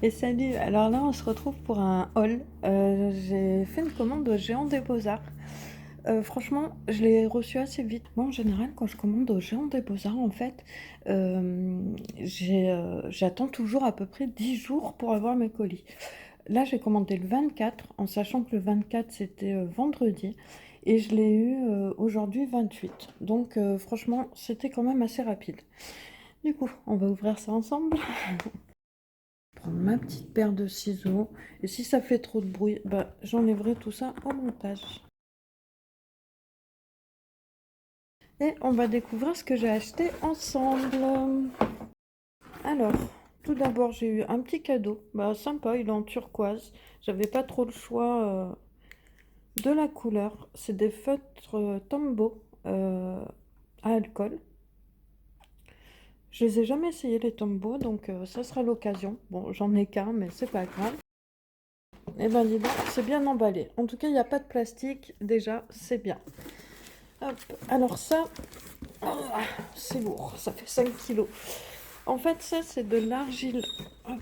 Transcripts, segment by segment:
Et salut, alors là on se retrouve pour un haul. J'ai fait une commande au Géant des Beaux-Arts. Franchement, je l'ai reçu assez vite. Moi en général, quand je commande au Géant des Beaux-Arts, en fait, j'attends toujours à peu près 10 jours pour avoir mes colis. Là j'ai commandé le 24, en sachant que le 24 c'était vendredi, et je l'ai eu aujourd'hui 28. Donc franchement, c'était quand même assez rapide. Du coup, on va ouvrir ça ensemble. Prendre ma petite paire de ciseaux. Et si ça fait trop de bruit, bah, j'enlèverai tout ça au montage. Et on va découvrir ce que j'ai acheté ensemble. Alors, tout d'abord, j'ai eu un petit cadeau. Bah, sympa, il est en turquoise. J'avais pas trop le choix de la couleur. C'est des feutres Tombow à alcool. Je les ai jamais essayé les Tombow, donc ça sera l'occasion. Bon, j'en ai qu'un, mais c'est pas grave. Eh ben dis donc, c'est bien emballé. En tout cas, il n'y a pas de plastique. Déjà, c'est bien. Hop. Alors ça, ah, c'est lourd. Ça fait 5 kilos. En fait, ça, c'est de l'argile. Hop.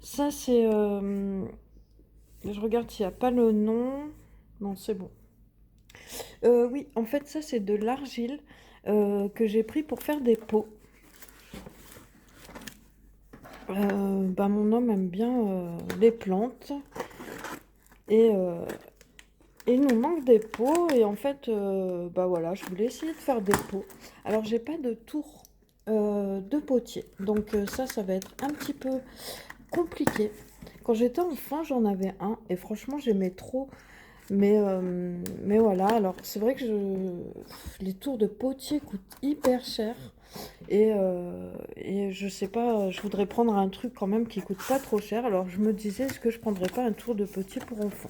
Ça, c'est... je regarde s'il n'y a pas le nom. Non, c'est bon. Oui, en fait, ça, c'est de l'argile que j'ai pris pour faire des pots. Bah, mon homme aime bien les plantes. Et il nous manque des pots et en fait, bah voilà, je voulais essayer de faire des pots. Alors j'ai pas de tour de potier, donc ça va être un petit peu compliqué. Quand j'étais enfant, j'en avais un et franchement j'aimais trop. Mais voilà, alors c'est vrai que les tours de potier coûtent hyper cher et je sais pas, je voudrais prendre un truc quand même qui coûte pas trop cher. Alors je me disais, est-ce que je prendrais pas un tour de potier pour enfants?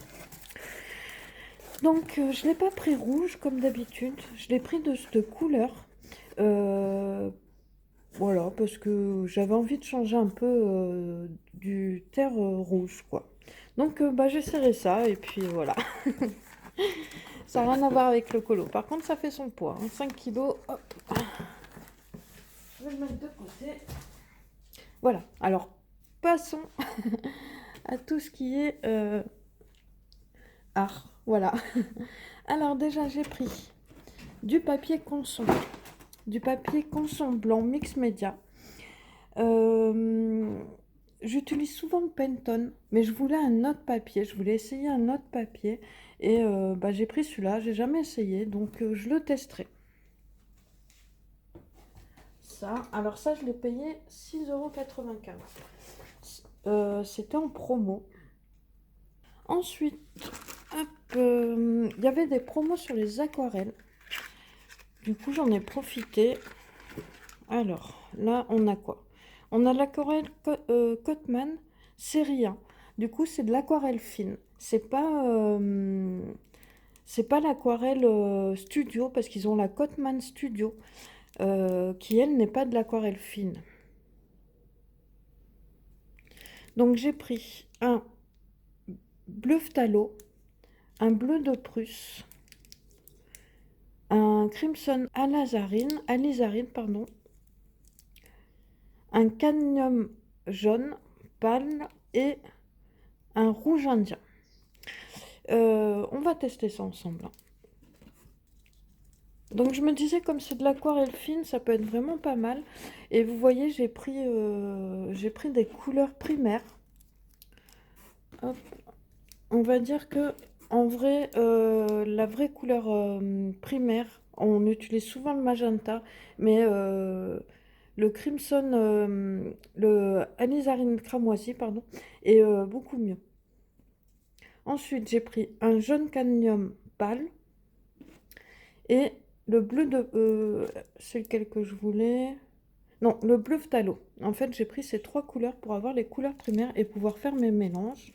Donc, je ne l'ai pas pris rouge comme d'habitude. Je l'ai pris de cette couleur. Euh, voilà, parce que j'avais envie de changer un peu du terre rouge, quoi. Donc, bah, j'ai serré ça et puis voilà. Ça n'a rien à voir avec le colo. Par contre, ça fait son poids. 5 kilos. Hop. Je vais le mettre de côté. Voilà. Alors, passons à tout ce qui est art. Voilà. Alors, déjà, j'ai pris du papier conson. Du papier conson blanc mix média. Euh, J'utilise souvent le Pantone, mais je voulais un autre papier. Je voulais essayer un autre papier et bah, j'ai pris celui-là. J'ai jamais essayé, donc je le testerai. Ça, alors ça, je l'ai payé 6,95 €. C'était en promo. Ensuite, hop, il y avait des promos sur les aquarelles. Du coup, j'en ai profité. Alors, là, on a quoi? On a l'aquarelle Cotman série 1. Du coup, c'est de l'aquarelle fine. C'est pas l'aquarelle studio, parce qu'ils ont la Cotman Studio, qui, elle, n'est pas de l'aquarelle fine. Donc, j'ai pris un bleu phthalo, un bleu de Prusse, un crimson alizarine, pardon, un cadmium jaune pâle et un rouge indien. On va tester ça ensemble. Donc je me disais, comme c'est de l'aquarelle fine, ça peut être vraiment pas mal. Et vous voyez, j'ai pris des couleurs primaires. Hop. On va dire que en vrai, la vraie couleur primaire, on utilise souvent le magenta, mais le crimson, le anisarine cramoisi, pardon, est beaucoup mieux. Ensuite, j'ai pris un jaune cadmium pâle et le bleu de... c'est lequel que je voulais? Non, le bleu phthalo. En fait, j'ai pris ces trois couleurs pour avoir les couleurs primaires et pouvoir faire mes mélanges.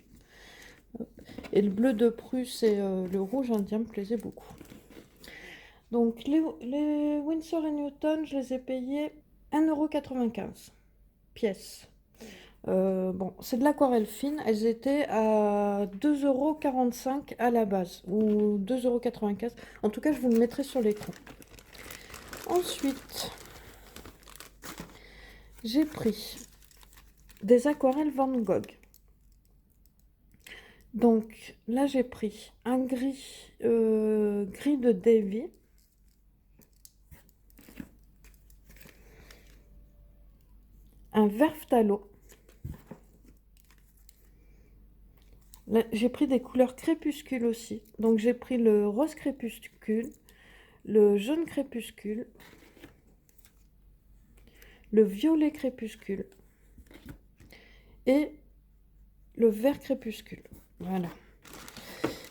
Et le bleu de Prusse et le rouge indien me plaisaient beaucoup. Donc, les Winsor & Newton, je les ai payés 1,95 € pièce. Bon, c'est de l'aquarelle fine. Elles étaient à 2,45 € à la base, ou 2,95 €. En tout cas, je vous le mettrai sur l'écran. Ensuite, j'ai pris des aquarelles Van Gogh. Donc là, j'ai pris un gris, gris de Davy, un vert phthalo. Là, j'ai pris des couleurs crépuscule aussi. Donc j'ai pris le rose crépuscule, le jaune crépuscule, le violet crépuscule et le vert crépuscule. Voilà.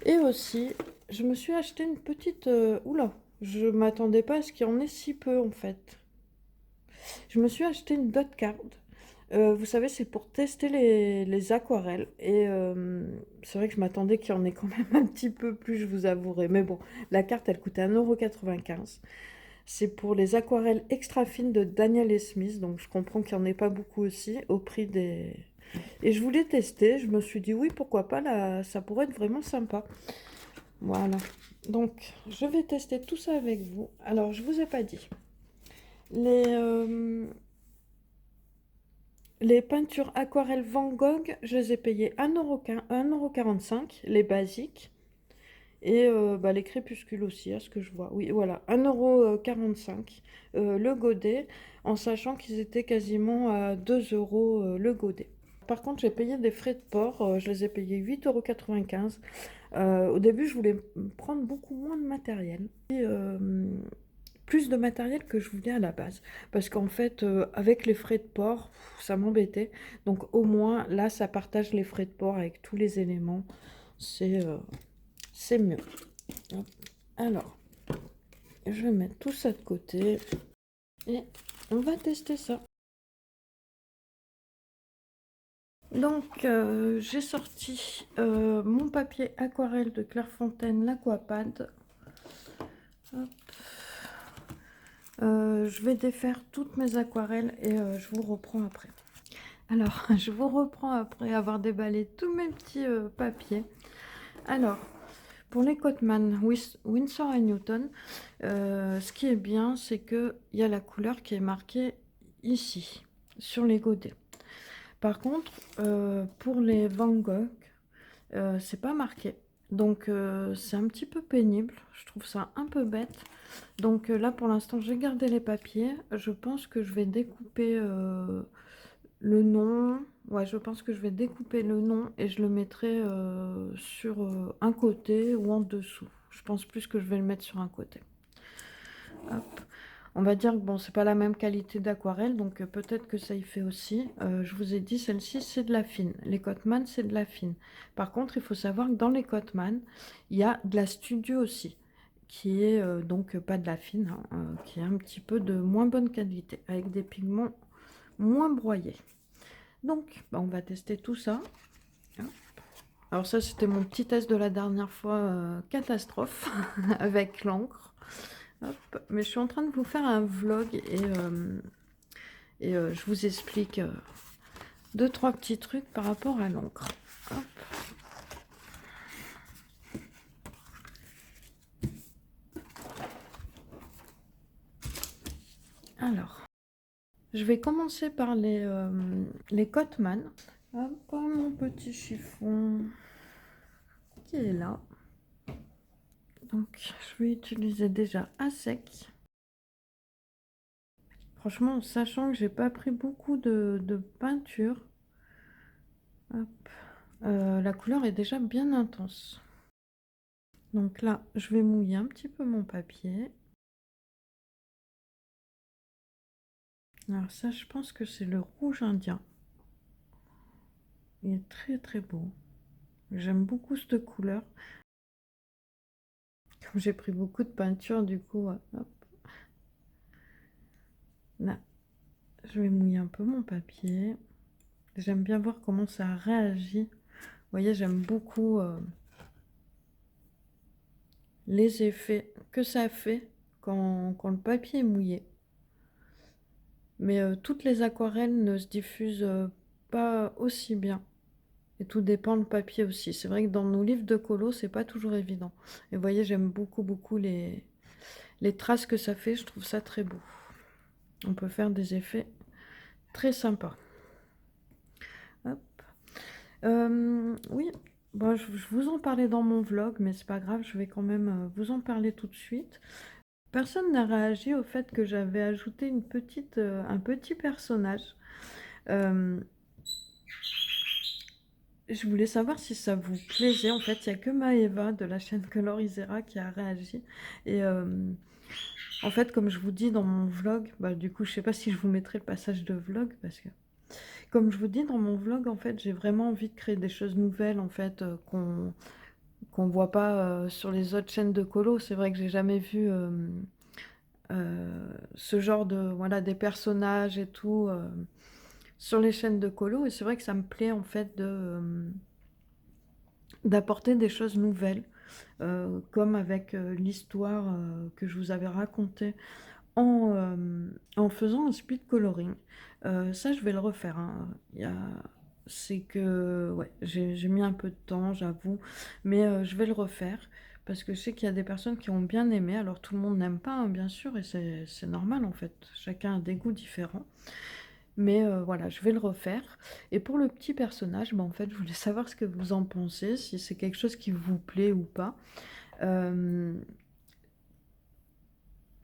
Et aussi, je me suis acheté une petite... oula, je m'attendais pas à ce qu'il y en ait si peu en fait. Je me suis acheté une dot card. Vous savez, c'est pour tester les aquarelles. Et c'est vrai que je m'attendais qu'il y en ait quand même un petit peu plus, je vous avouerai. Mais bon, la carte, elle coûtait 1,95 €. C'est pour les aquarelles extra fines de Daniel et Smith. Donc je comprends qu'il n'y en ait pas beaucoup aussi, au prix des... Et je voulais tester. Je me suis dit, oui, pourquoi pas, là, ça pourrait être vraiment sympa. Voilà. Donc, je vais tester tout ça avec vous. Alors, je vous ai pas dit. Les... Les peintures aquarelles Van Gogh, je les ai payées 1,45 €, les basiques. Et bah, les crépuscules aussi, à ce que je vois. Oui, voilà, 1,45 € le godet, en sachant qu'ils étaient quasiment à 2 € le godet. Par contre, j'ai payé des frais de port, je les ai payés 8,95 €. Au début, je voulais prendre beaucoup moins de matériel. Et, plus de matériel que je voulais à la base. Parce qu'en fait, avec les frais de port, ça m'embêtait. Donc au moins, là, ça partage les frais de port avec tous les éléments. C'est mieux. Hop. Alors, je vais mettre tout ça de côté. Et on va tester ça. Donc, j'ai sorti mon papier aquarelle de Clairefontaine, l'Aquapad. Hop. Je vais défaire toutes mes aquarelles et je vous reprends après. Alors, je vous reprends après avoir déballé tous mes petits papiers. Alors, pour les Cotman Winsor & Newton, ce qui est bien, c'est qu'il y a la couleur qui est marquée ici, sur les godets. Par contre, pour les Van Gogh, c'est pas marqué. Donc, c'est un petit peu pénible. Je trouve ça un peu bête. Donc là, pour l'instant, j'ai gardé les papiers. Je pense que je vais découper le nom. Ouais, je pense que je vais découper le nom et je le mettrai sur un côté ou en dessous. Je pense plus que je vais le mettre sur un côté. Hop. On va dire que bon, c'est pas la même qualité d'aquarelle, donc peut-être que ça y fait aussi. Je vous ai dit, celle-ci, c'est de la fine. Les Cotman, c'est de la fine. Par contre, il faut savoir que dans les Cotman, il y a de la studio aussi, qui est donc pas de la fine, hein, qui est un petit peu de moins bonne qualité, avec des pigments moins broyés. Donc, bah, on va tester tout ça. Hop. Alors ça, c'était mon petit test de la dernière fois, catastrophe, avec l'encre. Hop. Mais je suis en train de vous faire un vlog et je vous explique deux, trois petits trucs par rapport à l'encre. Alors, je vais commencer par les Cotman. Hop, mon petit chiffon qui est là. Donc, je vais utiliser déjà à sec. Franchement, sachant que j'ai pas pris beaucoup de peinture, hop, la couleur est déjà bien intense. Donc là, je vais mouiller un petit peu mon papier. Alors ça, je pense que c'est le rouge indien. Il est très très beau. J'aime beaucoup cette couleur. Comme j'ai pris beaucoup de peinture, du coup, hop. Là, je vais mouiller un peu mon papier. J'aime bien voir comment ça réagit. Vous voyez, j'aime beaucoup les effets que ça fait quand le papier est mouillé. Mais toutes les aquarelles ne se diffusent pas aussi bien. Et tout dépend le papier aussi. C'est vrai que dans nos livres de colo, c'est pas toujours évident. Et vous voyez, j'aime beaucoup, beaucoup les traces que ça fait. Je trouve ça très beau. On peut faire des effets très sympas. Oui, bah, je vous en parlais dans mon vlog, mais c'est pas grave, je vais quand même vous en parler tout de suite. Personne n'a réagi au fait que j'avais ajouté un petit personnage. Euh, je voulais savoir si ça vous plaisait. En fait, il n'y a que Maëva de la chaîne Colorisera qui a réagi. Et en fait, comme je vous dis dans mon vlog, bah, du coup, je sais pas si je vous mettrai le passage de vlog parce que comme je vous dis dans mon vlog, en fait, j'ai vraiment envie de créer des choses nouvelles, en fait, qu'on voit pas sur les autres chaînes de colo. C'est vrai que j'ai jamais vu ce genre de, voilà, des personnages et tout sur les chaînes de colo. Et c'est vrai que ça me plaît, en fait, d'apporter des choses nouvelles, comme avec l'histoire que je vous avais racontée en faisant un speed coloring. Ça, je vais le refaire, hein. C'est que ouais, j'ai mis un peu de temps, j'avoue, mais je vais le refaire parce que je sais qu'il y a des personnes qui ont bien aimé. Alors tout le monde n'aime pas, hein, bien sûr, et c'est normal en fait. Chacun a des goûts différents. Mais voilà, je vais le refaire. Et pour le petit personnage, bah, en fait, je voulais savoir ce que vous en pensez, si c'est quelque chose qui vous plaît ou pas. Euh,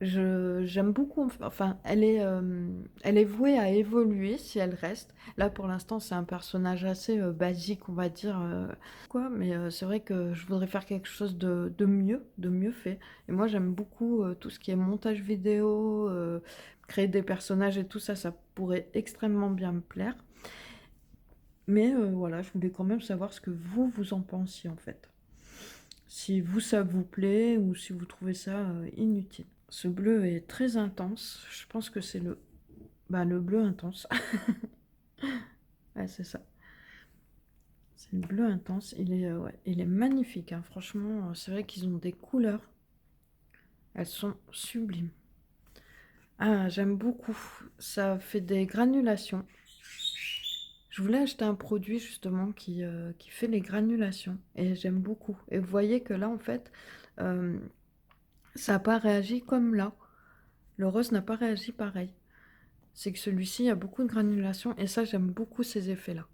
j'aime beaucoup, enfin, elle est vouée à évoluer si elle reste. Là, pour l'instant, c'est un personnage assez basique, on va dire, quoi, mais c'est vrai que je voudrais faire quelque chose de mieux fait. Et moi, j'aime beaucoup tout ce qui est montage vidéo, créer des personnages et tout ça, ça pourrait extrêmement bien me plaire. Mais voilà, je voulais quand même savoir ce que vous en pensiez, en fait. Si vous, ça vous plaît ou si vous trouvez ça inutile. Ce bleu est très intense. Je pense que c'est le bleu intense. Ouais, c'est ça. C'est le bleu intense. Ouais, il est magnifique, hein. Franchement, c'est vrai qu'ils ont des couleurs. Elles sont sublimes. Ah, j'aime beaucoup. Ça fait des granulations. Je voulais acheter un produit justement qui fait les granulations. Et j'aime beaucoup. Et vous voyez que là, en fait, euh, ça n'a pas réagi comme là. Le rose n'a pas réagi pareil. C'est que celui-ci a beaucoup de granulation. Et ça, j'aime beaucoup ces effets-là.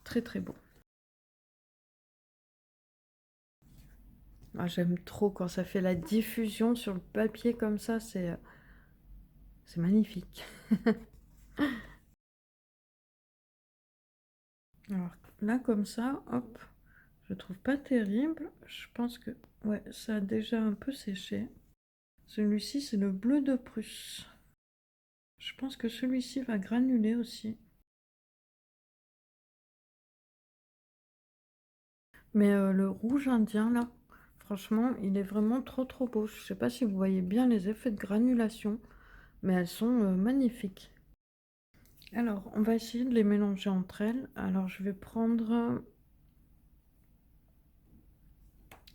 Très très beau. Ah, j'aime trop quand ça fait la diffusion sur le papier comme ça, c'est magnifique. Alors là comme ça, hop, je trouve pas terrible. Je pense que ouais, ça a déjà un peu séché. Celui-ci c'est le bleu de Prusse. Je pense que celui-ci va granuler aussi. Mais le rouge indien là, franchement, il est vraiment trop trop beau. Je sais pas si vous voyez bien les effets de granulation, mais elles sont magnifiques. Alors, on va essayer de les mélanger entre elles. Alors, je vais prendre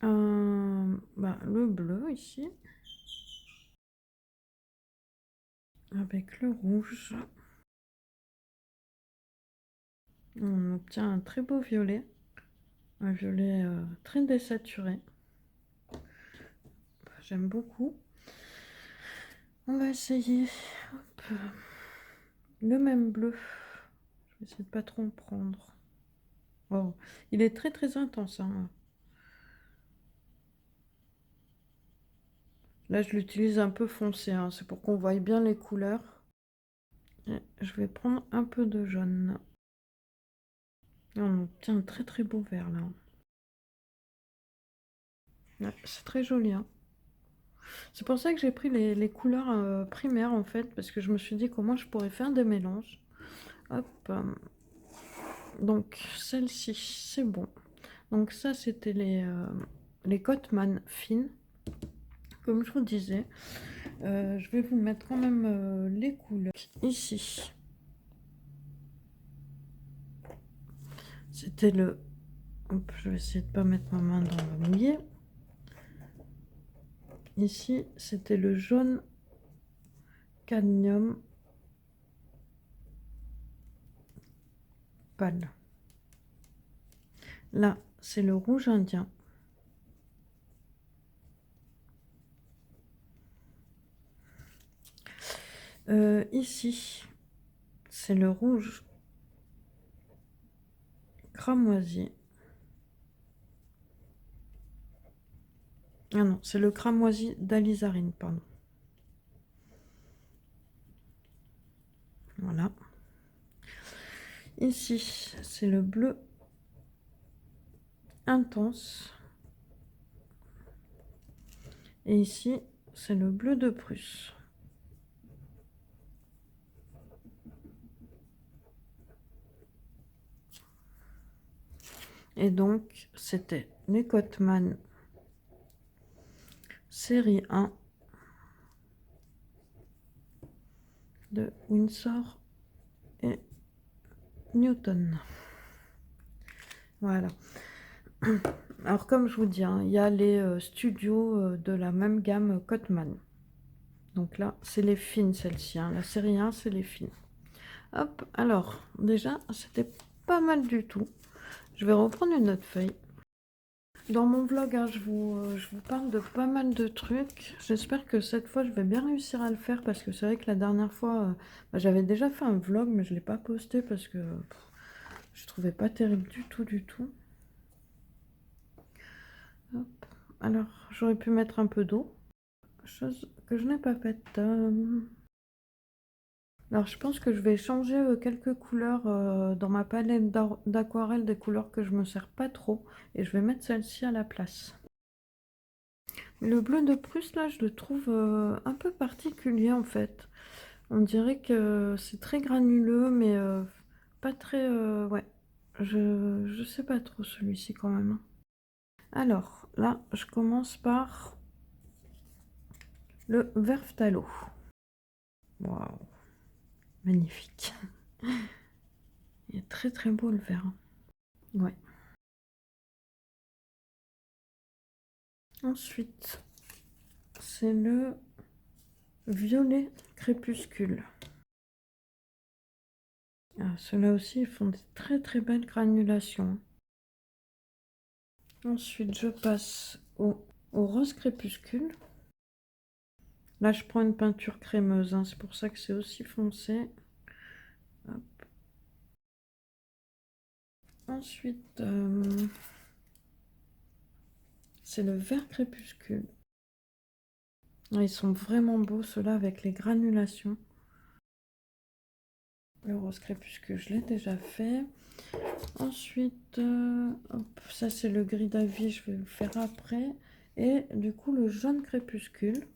le bleu ici, avec le rouge. On obtient un très beau violet, un violet très désaturé. J'aime beaucoup. On va essayer hop, le même bleu. Je vais essayer de pas trop en prendre. Oh, il est très très intense, hein. Là, je l'utilise un peu foncé, hein. C'est pour qu'on voie bien les couleurs. Et je vais prendre un peu de jaune. Et on obtient un très très beau vert là. Ouais, c'est très joli, hein. C'est pour ça que j'ai pris les couleurs primaires en fait, parce que je me suis dit comment je pourrais faire des mélanges. Hop, donc celle-ci, c'est bon. Donc ça, c'était les Cotman fines, comme je vous disais. Je vais vous mettre quand même les couleurs. Ici, c'était le... Hop, je vais essayer de pas mettre ma main dans le mouillé. Ici, c'était le jaune cadmium pâle. Là, c'est le rouge indien. Ici, c'est le rouge cramoisi. Ah non, c'est le cramoisi d'Alizarine, pardon. Voilà. Ici, c'est le bleu intense. Et ici, c'est le bleu de Prusse. Et donc, c'était les Cotman série 1 de Winsor et Newton. Voilà. Alors, comme je vous dis, hein, il y a les studios de la même gamme Cotman. Donc là, c'est les fines, celles-ci. Hein. La série 1, c'est les fines. Hop, alors, déjà, c'était pas mal du tout. Je vais reprendre une autre feuille. Dans mon vlog, hein, je vous parle de pas mal de trucs. J'espère que cette fois, je vais bien réussir à le faire parce que c'est vrai que la dernière fois, j'avais déjà fait un vlog, mais je ne l'ai pas posté parce que je trouvais pas terrible du tout, du tout. Hop. Alors, j'aurais pu mettre un peu d'eau, chose que je n'ai pas faite. Alors, je pense que je vais changer quelques couleurs dans ma palette d'aquarelle, des couleurs que je me sers pas trop, et je vais mettre celle-ci à la place. Le bleu de Prusse, là, je le trouve un peu particulier, en fait. On dirait que c'est très granuleux, mais pas très... ouais, je sais pas trop celui-ci quand même. Hein. Alors, là, je commence par le vert phthalo. Waouh, magnifique. Il est très très beau le vert. Ouais. Ensuite, c'est le violet crépuscule. Ah, ceux-là aussi, ils font des très très belles granulations. Ensuite, je passe au rose crépuscule. Là, je prends une peinture crémeuse, hein, c'est pour ça que c'est aussi foncé. Hop. Ensuite, c'est le vert crépuscule. Ah, ils sont vraiment beaux, ceux-là, avec les granulations. Le rose crépuscule, je l'ai déjà fait. Ensuite, hop, ça c'est le gris d'avis, je vais le faire après. Et du coup, le jaune crépuscule.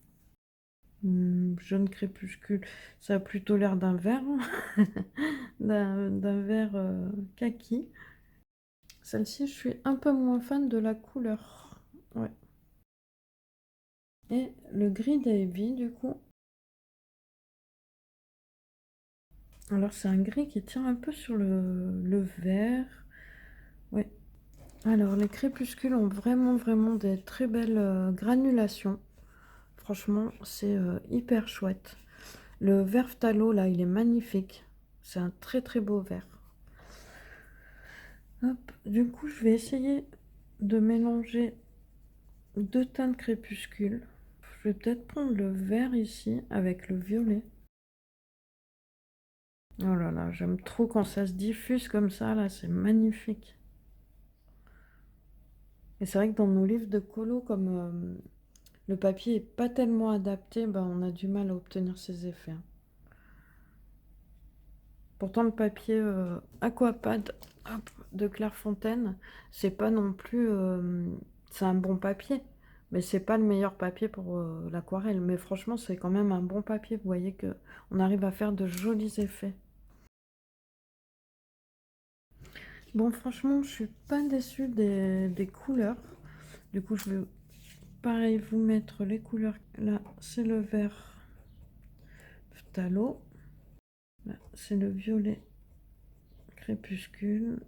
Jaune crépuscule, ça a plutôt l'air d'un vert, hein. d'un vert kaki. Celle-ci, je suis un peu moins fan de la couleur. Ouais. Et le gris d'Ivy, du coup. Alors, c'est un gris qui tient un peu sur le vert. Ouais. Alors, les crépuscules ont vraiment, vraiment des très belles granulations. Franchement, c'est hyper chouette. Le vert phthalo, là, il est magnifique. C'est un très, très beau vert. Hop. Du coup, je vais essayer de mélanger deux teintes crépuscules. Je vais peut-être prendre le vert ici avec le violet. Oh là là, j'aime trop quand ça se diffuse comme ça, là, c'est magnifique. Et c'est vrai que dans nos livres de colo, comme le papier est pas tellement adapté, ben, on a du mal à obtenir ces effets. Hein. Pourtant, le papier Aquapad hop, de Clairefontaine, c'est pas non plus... c'est un bon papier, mais c'est pas le meilleur papier pour l'aquarelle. Mais franchement, c'est quand même un bon papier. Vous voyez que on arrive à faire de jolis effets. Bon, franchement, je suis pas déçue des couleurs. Du coup, je vais pareil vous mettre les couleurs. Là, c'est le vert phthalo. Là, c'est le violet crépuscule.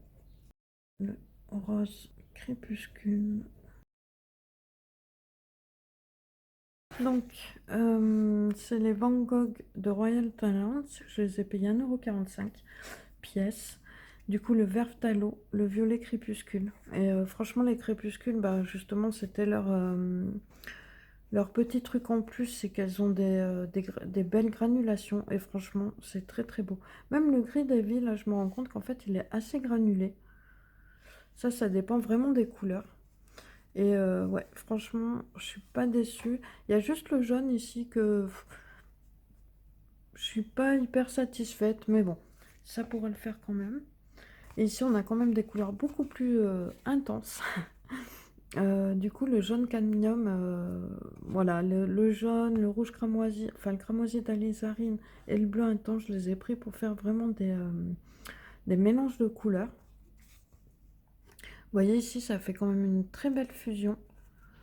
Le rose crépuscule. Donc, c'est les Van Gogh de Royal Talents. Je les ai payés 1,45 € pièce. Du coup, le vert phthalo, le violet crépuscule. Et franchement, les crépuscules, bah, justement, c'était leur petit truc en plus, c'est qu'elles ont des belles granulations. Et franchement, c'est très très beau. Même le gris d'Evie, là, je me rends compte qu'en fait, il est assez granulé. Ça dépend vraiment des couleurs. Et ouais, franchement, je suis pas déçue. Il y a juste le jaune ici que je suis pas hyper satisfaite, mais bon, ça pourrait le faire quand même. Et ici, on a quand même des couleurs beaucoup plus intenses. Du coup, le jaune cadmium, voilà, le jaune, le rouge cramoisi, enfin le cramoisi d'alizarine et le bleu intense, je les ai pris pour faire vraiment des mélanges de couleurs. Vous voyez ici, ça fait quand même une très belle fusion.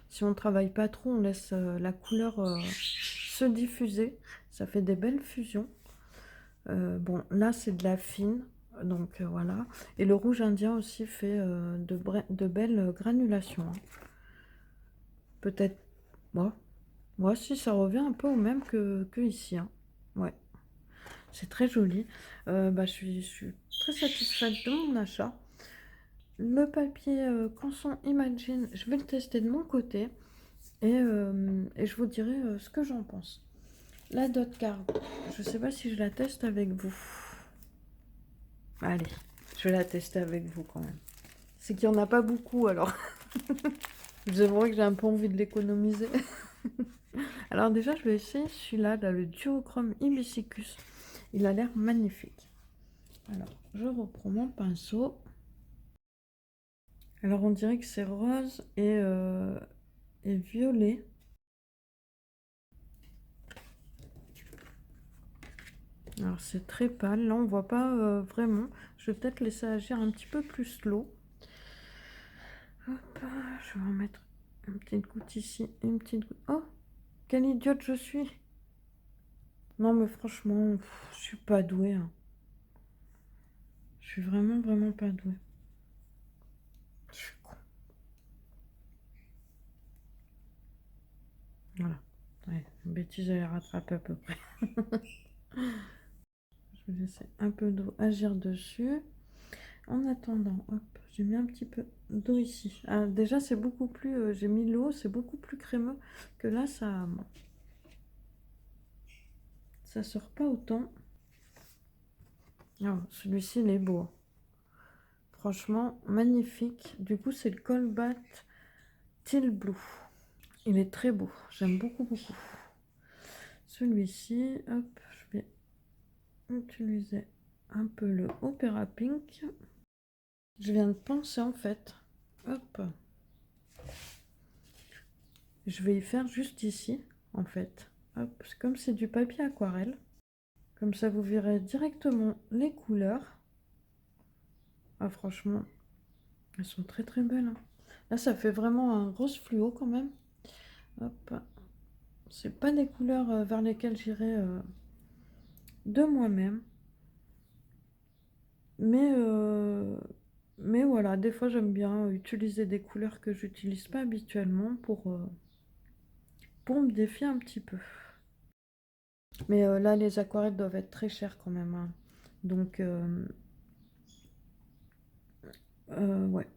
Si on ne travaille pas trop, on laisse la couleur se diffuser. Ça fait des belles fusions. Bon, là, c'est de la fine. Donc voilà. Et le rouge indien aussi fait de belles granulations, hein. Peut-être, moi, si ça revient un peu au même que ici, hein. Ouais, c'est très joli. Bah, je suis très satisfaite de mon achat. Le papier Canson Imagine, je vais le tester de mon côté et je vous dirai ce que j'en pense. La dot card, je sais pas si je la teste avec vous. Allez, je vais la tester avec vous quand même. C'est qu'il n'y en a pas beaucoup alors. Je vois que j'ai un peu envie de l'économiser. Alors déjà, je vais essayer celui-là, là, le Duochrome Hibiscus. Il a l'air magnifique. Alors, je reprends mon pinceau. Alors, on dirait que c'est rose et violet. Alors, c'est très pâle. Là, on voit pas vraiment. Je vais peut-être laisser agir un petit peu plus slow. Hop, je vais en mettre une petite goutte ici, une petite goutte. Oh, quelle idiote je suis! Non, mais franchement, je suis pas douée, hein. Je suis vraiment, vraiment pas douée. Je suis con. Voilà. Ouais, une bêtise, elle est rattrapée à peu près. Je vais laisser un peu d'eau agir dessus. En attendant, hop, j'ai mis un petit peu d'eau ici. Ah, déjà, c'est beaucoup plus. J'ai mis l'eau, c'est beaucoup plus crémeux que là, ça sort pas autant. Oh, celui-ci, il est beau. Franchement, magnifique. Du coup, c'est le Colbat Teal Blue. Il est très beau. J'aime beaucoup, beaucoup. Celui-ci, hop, je vais utiliser un peu le Opera Pink. Je viens de penser en fait. Hop. Je vais y faire juste ici, en fait. Hop, comme c'est du papier aquarelle. Comme ça, vous verrez directement les couleurs. Ah, franchement, elles sont très très belles, hein. Là, ça fait vraiment un rose fluo quand même. Hop. C'est pas des couleurs vers lesquelles j'irai de moi-même. Mais, mais voilà, des fois j'aime bien utiliser des couleurs que j'utilise pas habituellement pour me défier un petit peu. Mais là, les aquarelles doivent être très chères quand même, hein. Donc, ouais,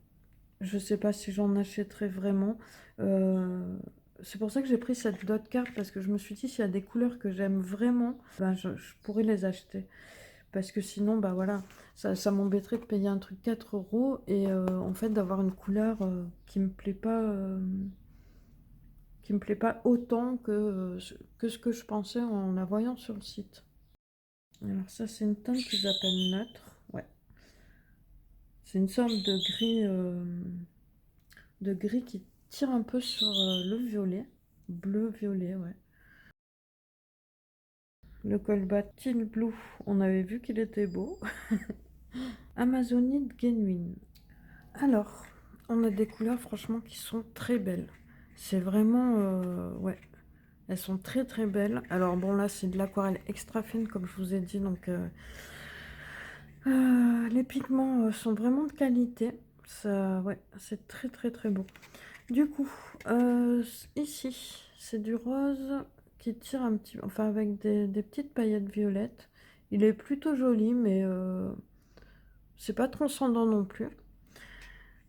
je sais pas si j'en achèterai vraiment. Euh, c'est pour ça que j'ai pris cette dot card parce que je me suis dit, s'il y a des couleurs que j'aime vraiment, ben, je pourrais les acheter. Parce que sinon, bah voilà, ça m'embêterait de payer un truc 4 euros et en fait d'avoir une couleur qui me plaît pas autant que ce que je pensais en la voyant sur le site. Alors ça, c'est une teinte qu'ils appellent neutre. Ouais. C'est une sorte de gris qui tire un peu sur le violet. Bleu-violet, ouais. Le Colbat Teal Blue, on avait vu qu'il était beau. Amazonite Genuine. Alors, on a des couleurs franchement qui sont très belles. C'est vraiment, ouais, elles sont très très belles. Alors bon là c'est de l'aquarelle extra fine comme je vous ai dit, donc les pigments sont vraiment de qualité. Ça, ouais, c'est très très très beau. Du coup, ici c'est du rose qui tire un petit, enfin avec des petites paillettes violettes. Il est plutôt joli, mais c'est pas transcendant non plus.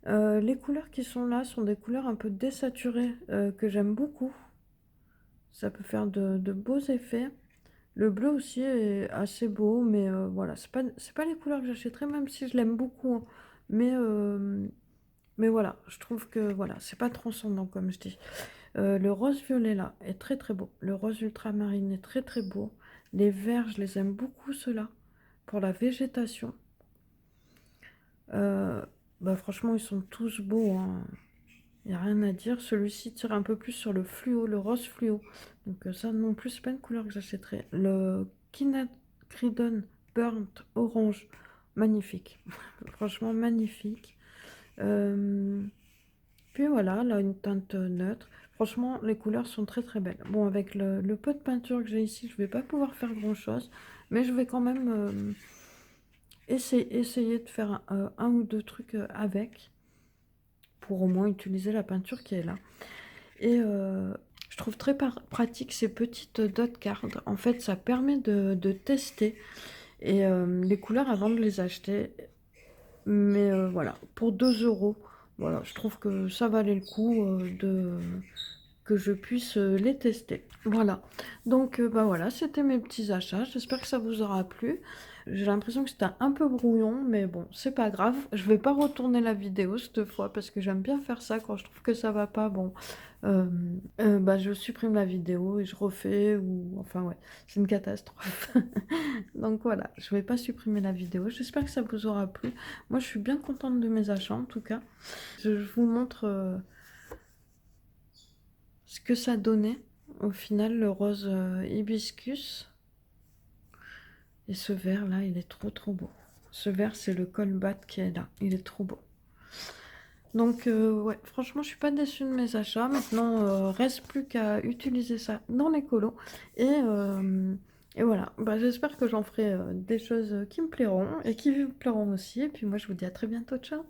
Les couleurs qui sont là sont des couleurs un peu désaturées que j'aime beaucoup. Ça peut faire de beaux effets. Le bleu aussi est assez beau, mais voilà, c'est pas les couleurs que j'achèterais, même si je l'aime beaucoup, hein. Mais Mais voilà, je trouve que voilà, c'est pas transcendant comme je dis. Le rose violet là est très très beau. Le rose ultramarine est très très beau. Les verts, je les aime beaucoup ceux-là. Pour la végétation. Euh, Bah franchement, ils sont tous beaux, hein. Il n'y a rien à dire. Celui-ci tire un peu plus sur le fluo, le rose fluo. Donc ça non plus, c'est pas une couleur que j'achèterais. Le Quinacridone Burnt Orange, magnifique. Franchement, magnifique. Euh, Puis voilà, là, une teinte neutre. Franchement, les couleurs sont très très belles. Bon, avec le pot de peinture que j'ai ici, je vais pas pouvoir faire grand-chose. Mais je vais quand même essayer de faire un ou deux trucs avec. Pour au moins utiliser la peinture qui est là. Et je trouve très pratique ces petites dot cards. En fait, ça permet de tester et les couleurs avant de les acheter. Mais voilà, pour 2 euros, voilà, je trouve que ça valait le coup que je puisse les tester. Voilà, donc bah voilà, c'était mes petits achats. J'espère que ça vous aura plu. J'ai l'impression que c'était un peu brouillon, mais bon, c'est pas grave. Je vais pas retourner la vidéo cette fois parce que j'aime bien faire ça quand je trouve que ça va pas. Bon, euh, bah je supprime la vidéo et je refais ou enfin ouais, c'est une catastrophe. Donc voilà, je vais pas supprimer la vidéo. J'espère que ça vous aura plu. Moi, je suis bien contente de mes achats en tout cas. Je vous montre ce que ça donnait au final, le rose hibiscus. Et ce vert là, il est trop trop beau. Ce vert, c'est le colbat qui est là. Il est trop beau. Donc ouais, franchement, je suis pas déçue de mes achats. Maintenant, reste plus qu'à utiliser ça dans les colos. Et voilà, bah, j'espère que j'en ferai des choses qui me plairont et qui vous plairont aussi. Et puis moi, je vous dis à très bientôt. Ciao!